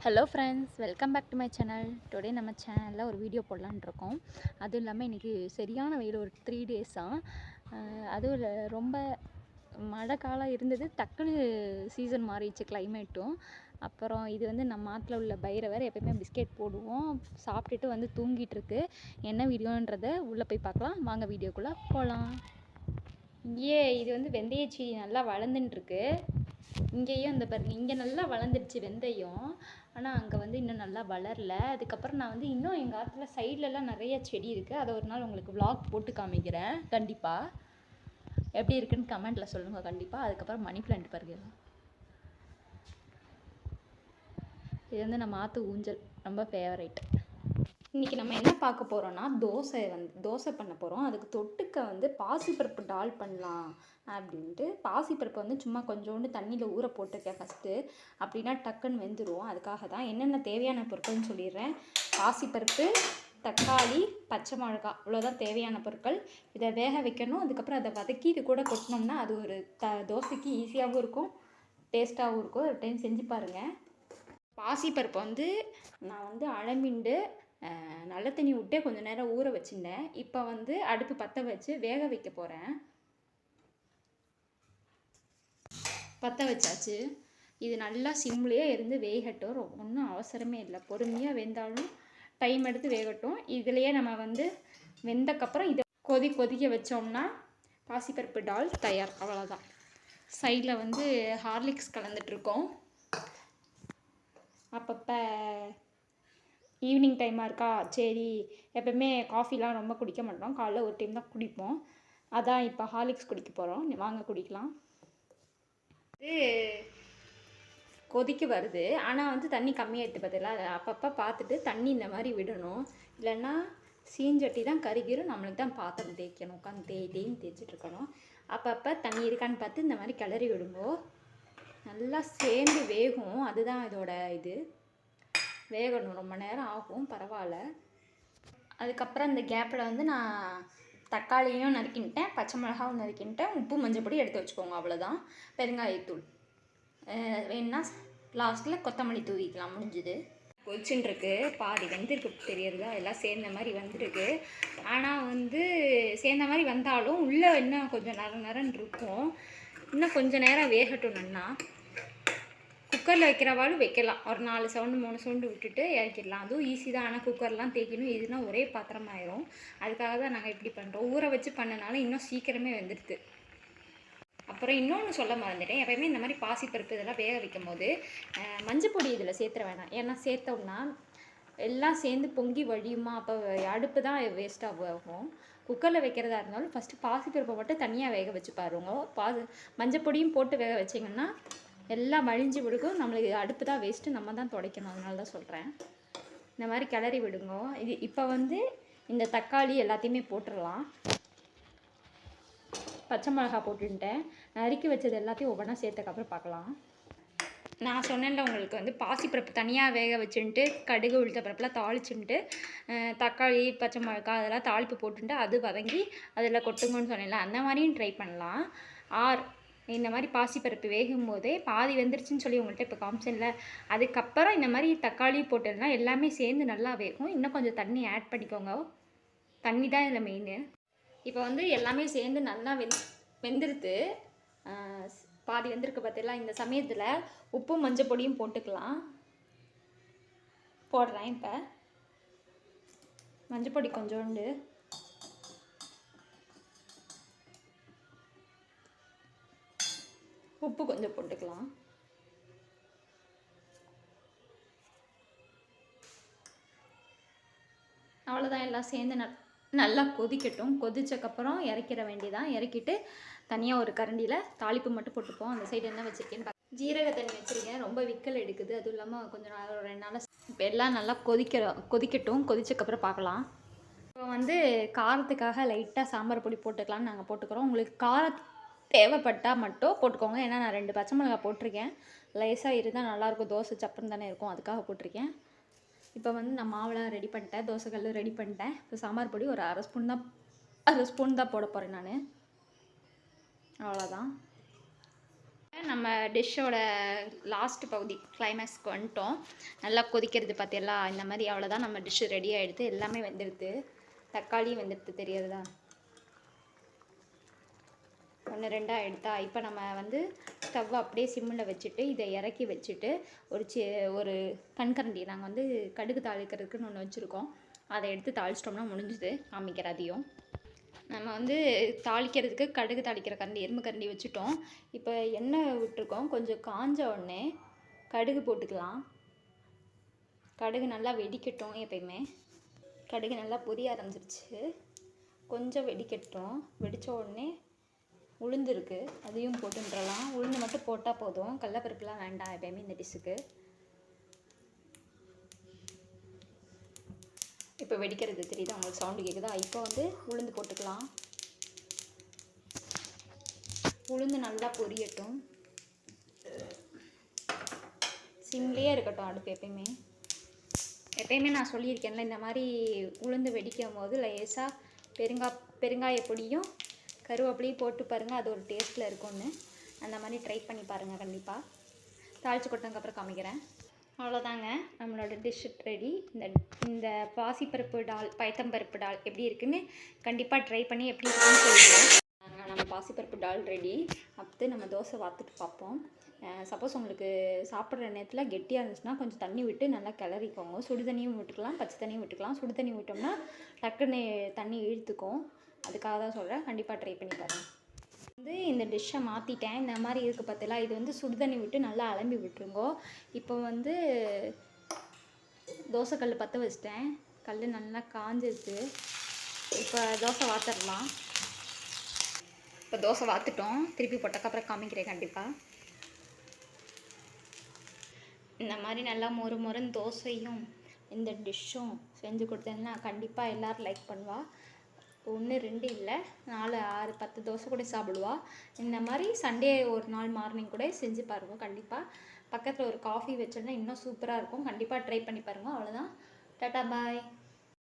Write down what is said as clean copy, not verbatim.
Hello friends, welcome back to my channel. Today நம்ம சேனலில் ஒரு வீடியோ போடலான்னு இருக்கோம். அதுவும் இல்லாமல் இன்றைக்கி சரியான வெயில், ஒரு 3 டேஸாக. அதுவும் இல்லை, ரொம்ப மழை காலம் இருந்தது, டக்குன்னு சீசன் மாறிடுச்சு கிளைமேட்டும். அப்புறம் இது வந்து நம்ம ஆற்றுல உள்ள பைரவர் எப்பயுமே பிஸ்கெட் போடுவோம், சாப்பிட்டுட்டு வந்து தூங்கிட்டு இருக்கு. என்ன வீடியோன்றதை உள்ளே போய் பார்க்கலாம் வாங்க, வீடியோக்குள்ளே போகலாம். இது வந்து வெந்தய செடி நல்லா வளர்ந்துட்டுருக்கு. இங்கேயும் இந்த பாருங்க, இங்கே நல்லா வளர்ந்துடுச்சு வெந்தயம். ஆனால் அங்கே வந்து இன்னும் நல்லா வளரல. அதுக்கப்புறம் நான் வந்து இன்னும் எங்கள் ஆற்றுல சைட்லலாம் நிறைய செடி இருக்குது. அதை ஒரு நாள் உங்களுக்கு vlog போட்டு காமிக்கிறேன் கண்டிப்பாக. எப்படி இருக்குன்னு கமெண்ட்டில் சொல்லுங்கள் கண்டிப்பாக. அதுக்கப்புறம் மணி பிளான்ட் பாருங்க, இது வந்து நம்ம ஆற்று ஊஞ்சல், ரொம்ப ஃபேவரைட். இன்றைக்கி நம்ம என்ன பார்க்க போகிறோன்னா, தோசை பண்ண போகிறோம். அதுக்கு தொட்டுக்க வந்து பாசிப்பருப்பு டால் பண்ணலாம் அப்படின்ட்டு. பாசிப்பருப்பு வந்து சும்மா கொஞ்சோண்டு தண்ணியில் ஊற போட்டிருக்கேன் ஃபஸ்ட்டு, அப்படின்னா டக்குன்னு வெந்துடும். அதுக்காக தான் என்னென்ன தேவையான பொருட்கள்னு சொல்லிடுறேன். பாசிப்பருப்பு, தக்காளி, பச்சை மிளகா, இவ்வளோதான் தேவையான பொருட்கள். இதை வேக வைக்கணும். அதுக்கப்புறம் அதை வதக்கி இது கூட கொட்டினோம்னா அது ஒரு தோசைக்கு ஈஸியாகவும் இருக்கும், டேஸ்ட்டாகவும் இருக்கும். ஒரு டைம் செஞ்சு பாருங்கள். பாசிப்பருப்பை வந்து நான் வந்து அலமிண்டு நல்ல தண்ணி விட்டு கொஞ்சம் நேரம் ஊற வச்சுருந்தேன். இப்போ வந்து அடுப்பு பற்ற வச்சு வேக வைக்க போகிறேன். பற்ற வச்சாச்சு. இது நல்லா சிம்லேயே இருந்து வேகட்டும். ஒன்றும் அவசரமே இல்லை, பொறுமையாக வெந்தாலும் டைம் எடுத்து வேகட்டும். இதுலேயே நம்ம வந்து வெந்தக்கப்புறம் இதை கொதிக்க வச்சோம்னா பாசிப்பருப்பு டால் தயார். அவ்வளோதான். சைடில் வந்து ஹார்லிக்ஸ் கலந்துட்டுருக்கோம். அப்பப்போ ஈவினிங் டைமாக இருக்கா, சரி, எப்போவுமே காஃபிலாம் ரொம்ப குடிக்க மாட்டோம், காலைல ஒரு டைம் தான் குடிப்போம். அதான் இப்போ ஹார்லிக்ஸ் குடிக்க போகிறோம். வாங்க குடிக்கலாம். இது கொதிக்க வருது, ஆனால் வந்து தண்ணி கம்மியாக எடுத்து பார்த்தீங்களா, அப்பப்போ பார்த்துட்டு தண்ணி இந்த மாதிரி விடணும். இல்லைன்னா சீஞ்சட்டி தான் கருகிரும், நம்மளுக்கு தான் பாத்திரம் தேய்க்கணும், உட்காந்து தேய்ன்னு தேய்ச்சிட்ருக்கணும். அப்பப்போ தண்ணி இருக்கான்னு பார்த்து இந்த மாதிரி கிளறி விடுங்கோ. நல்லா சேர்ந்து வேகும், அதுதான் இதோட இது. வேகணும், ரொம்ப நேரம் ஆகும், பரவாயில்ல. அதுக்கப்புறம் இந்த கேப்பில் வந்து நான் தக்காளியும் நறுக்கின்ட்டேன், பச்சை மிளகாவும் நறுக்கின்ட்டேன், உப்பு மஞ்சள் பொடி எடுத்து வச்சுக்கோங்க, அவ்வளோதான். பெருங்காயத்தூள் வேணுன்னா லாஸ்ட்டில் கொத்தமல்லி தூவிக்கலாம், முடிஞ்சுது. கொதிச்சுட்டுருக்கு, பாதி வெந்திருக்கு தெரியறதா, எல்லாம் சேர்ந்த மாதிரி வந்துருக்கு. ஆனால் வந்து சேர்ந்த மாதிரி வந்தாலும் உள்ளே இன்னும் கொஞ்சம் நரன்னு இருக்கும். இன்னும் கொஞ்சம் நேரம் வேகட்டும். நல்லா குக்கரில் வைக்கிறவாலும் வைக்கலாம், ஒரு 4 சவுண்டு 3 சவுண்டு விட்டுட்டு இறக்கிடலாம். அதுவும் ஈஸி தான். ஆனால் குக்கர்லாம் தேய்க்கணும், இதுனா ஒரே பாத்திரமாயிரும். அதுக்காக தான் நாங்கள் இப்படி பண்ணுறோம். ஊற வச்சு பண்ணனால இன்னும் சீக்கிரமே வெந்துடுது. அப்புறம் இன்னொன்று சொல்ல மறந்துட்டேன், எப்போயுமே இந்த மாதிரி பாசிப்பருப்பு இதெல்லாம் வேக வைக்கும் போது மஞ்சள் பொடி இதில் சேர்த்துற வேணாம். ஏன்னா சேர்த்தோம்னா எல்லாம் சேர்ந்து பொங்கி வழியுமா, அப்போ அடுப்பு தான் வேஸ்ட்டாக ஆகும். குக்கரில் வைக்கிறதா இருந்தாலும் ஃபஸ்ட்டு பாசிப்பருப்பை மட்டும் தனியாக வேக வச்சு பாருங்க. மஞ்சள் பொடியும் போட்டு வேக வச்சிங்கன்னா எல்லாம் வழிஞ்சு விடுக்கும், நம்மளுக்கு அடுப்பு தான் வேஸ்ட்டு, நம்ம தான் துடைக்கணும். அதனால தான் சொல்கிறேன். இந்த மாதிரி கிளறி விடுங்க. இது இப்போ வந்து இந்த தக்காளி எல்லாத்தையுமே போட்டுடலாம். பச்சை மிளகா போட்டுட்டேன், நறுக்கி வச்சது எல்லாத்தையும் ஒவ்வொன்றா சேர்த்தக்கப்புறம் பார்க்கலாம். நான் சொன்னேன்ல உங்களுக்கு வந்து பாசிப்பருப்பு தனியாக வேக வச்சுட்டு கடுகு உளுத்த பருப்புலாம் தாளிச்சுட்டு தக்காளி பச்சை மிளகா அதெல்லாம் தாளிப்பு போட்டுட்டு அது வதங்கி அதில் கொட்டுங்கன்னு சொன்னேன்ல, அந்த மாதிரியும் ட்ரை பண்ணலாம். இந்த மாதிரி பாசிப்பருப்பு வேகும் போதே பாதி வெந்துருச்சுன்னு சொல்லி உங்கள்கிட்ட இப்போ காமிச்சேன்ல, அதுக்கப்புறம் இந்த மாதிரி தக்காளி போட்டதுனா எல்லாமே சேர்ந்து நல்லா வேகும். இன்னும் கொஞ்சம் தண்ணி ஆட் பண்ணிக்கோங்க, தண்ணி தான் இதில் மெயின். இப்போ வந்து எல்லாமே சேர்ந்து நல்லா வெந்துருது, பாதி வெந்திருக்கு பார்த்தீங்களா. இந்த சமயத்தில் உப்பு மஞ்சள் பொடியும் போட்டுக்கலாம். போடுறேன். இப்போ மஞ்சள் பொடி கொஞ்சோண்டு, உப்பு கொஞ்சம் போட்டுக்கலாம். அவ்வளோதான். எல்லாம் சேர்ந்து நல்லா கொதிக்கட்டும். கொதிச்சக்கப்புறம் இறக்கிற வேண்டியதான். இறக்கிட்டு தனியாக ஒரு கரண்டியில் தாளிப்பு மட்டும் போட்டுப்போம். அந்த சைடு என்ன வச்சுருக்கேன்னு ஜீரக தண்ணி வச்சுருக்கேன், ரொம்ப விக்கல் எடுக்குது. அதுவும் இல்லாமல் கொஞ்சம் நாள் 2 நாள் இப்போ எல்லாம் நல்லா கொதிக்கட்டும். கொதிச்சக்கப்புறம் பார்க்கலாம். இப்போ வந்து காரத்துக்காக லைட்டாக சாம்பார் பொடி போட்டுக்கலான்னு நாங்கள் போட்டுக்கிறோம். உங்களுக்கு காரம் தேவைப்பட்டால் மட்டும் போட்டுக்கோங்க. ஏன்னா நான் 2 பச்சை மிளகா போட்டிருக்கேன், லேசாக இருந்தால் நல்லாயிருக்கும், தோசை சப்புன்னு தானே இருக்கும், அதுக்காக போட்டிருக்கேன். இப்போ வந்து நான் மாவுலாம் ரெடி பண்ணிட்டேன், தோசைக்கல் ரெடி பண்ணிட்டேன். இப்போ சாம்பார் பொடி ஒரு அரை ஸ்பூன் தான் போட போகிறேன் நான், அவ்வளோதான். நம்ம டிஷ்ஷோட லாஸ்ட் பகுதி கிளைமேக்ஸ்க்கு வந்துட்டோம். நல்லா கொதிக்கிறது பார்த்தீங்களா, இந்த மாதிரி அவ்வளோதான். நம்ம டிஷ்ஷு ரெடி ஆகிடுது. எல்லாமே வெந்துடுது. தக்காளியும் வெந்துடுது, தெரியுதா? 1 2 எடுத்தா. இப்போ நம்ம வந்து ஸ்டவ் அப்படியே சிம்மில் வச்சுட்டு இதை இறக்கி வச்சுட்டு ஒரு கண்கரண்டி நாங்கள் வந்து கடுகு தாளிக்கிறதுக்குன்னு ஒன்று வச்சுருக்கோம். அதை எடுத்து தாளிச்சிட்டோம்னா முடிஞ்சுது. காமிக்கிற அதையும் நம்ம வந்து தாளிக்கிறதுக்கு கடுகு தாளிக்கிற கரண்டி, எறும்பு கரண்டி வச்சுட்டோம். இப்போ எண்ணெய் விட்டுருக்கோம். கொஞ்சம் காஞ்ச உடனே கடுகு போட்டுக்கலாம். கடுகு நல்லா வெடிக்கட்டும். எப்பயுமே கடுகு நல்லா பொரிய ஆரம்பிச்சிருச்சு. கொஞ்சம் வெடிக்கட்டும். வெடித்த உடனே உளுந்து இருக்குது, அதையும் போட்டுன்றலாம். உளுந்து மட்டும் போட்டால் போதும், கடலப்பருப்புலாம் வேண்டாம் எப்பயுமே இந்த டிஷ்ஷுக்கு. இப்போ வெடிக்கிறது தெரியுதா உங்களுக்கு? சவுண்டு கேட்குதா? இப்போ வந்து உளுந்து போட்டுக்கலாம். உளுந்து நல்லா பொரியட்டும். சிம்லேயே இருக்கட்டும் அடுப்பு. எப்பயுமே நான் சொல்லியிருக்கேன்ல, இந்த மாதிரி உளுந்து வெடிக்கும் போது லேசாக பெருங்காய பொடியும் கருவேப்பிலையும் போட்டு பாருங்கள், அது ஒரு டேஸ்ட்டில் இருக்கும்னு. அந்த மாதிரி ட்ரை பண்ணி பாருங்கள் கண்டிப்பாக. தாளித்து கொட்டினதுக்கப்புறம் காமிக்கிறேன். அவ்வளோதாங்க, நம்மளோட டிஷ் ரெடி. இந்த பாசிப்பருப்பு டால், பயத்தம்பருப்பு டால் எப்படி இருக்குன்னு கண்டிப்பாக ட்ரை பண்ணி எப்படி இருக்குன்னு சொல்லுங்கள். நம்ம பாசிப்பருப்பு டால் ரெடி. அடுத்து நம்ம தோசை வாத்துட்டு பார்ப்போம். சப்போஸ் உங்களுக்கு சாப்பிட்ற நேரத்தில் கெட்டியாக இருந்துச்சுன்னா கொஞ்சம் தண்ணி விட்டு நல்லா கிளறிக்கோங்க. சுடு தண்ணியும் விட்டுக்கலாம், பச்சை தண்ணியும் விட்டுக்கலாம். சுடு தண்ணி விட்டோம்னா டக்குன்னு தண்ணி இழுத்துக்கும். அதுக்காக தான் சொல்கிறேன், கண்டிப்பாக ட்ரை பண்ணி பாருங்கள். வந்து இந்த டிஷ்ஷை மாற்றிட்டேன். இந்த மாதிரி இருக்குது பார்த்தீங்களா, இது வந்து சுடுதண்ணி விட்டு நல்லா அலம்பி விட்டுருங்கோ. இப்போ வந்து தோசைக்கல் பற்ற வச்சிட்டேன். கல் நல்லா காஞ்சிருக்கு. இப்போ தோசை வாத்துடலாம். இப்போ தோசை வாத்துட்டோம். திருப்பி போட்டக்கப்புறம் காமிக்கிறேன் கண்டிப்பாக. இந்த மாதிரி நல்லா மொறுன்னு தோசையும் இந்த டிஷ்ஷும் செஞ்சு கொடுத்தேன்னா கண்டிப்பாக எல்லோரும் லைக் பண்ணுவா. 1 2 இல்லை, 4 6 10 தோசை கூட சாப்பிடுவா. இந்த மாதிரி சண்டே ஒரு நாள் மார்னிங் கூட செஞ்சு பாருங்கள் கண்டிப்பாக. பக்கத்தில் ஒரு காஃபி வச்சோன்னா இன்னும் சூப்பராக இருக்கும். கண்டிப்பாக ட்ரை பண்ணி பாருங்கள். அவ்வளோதான். டாட்டா பாய்.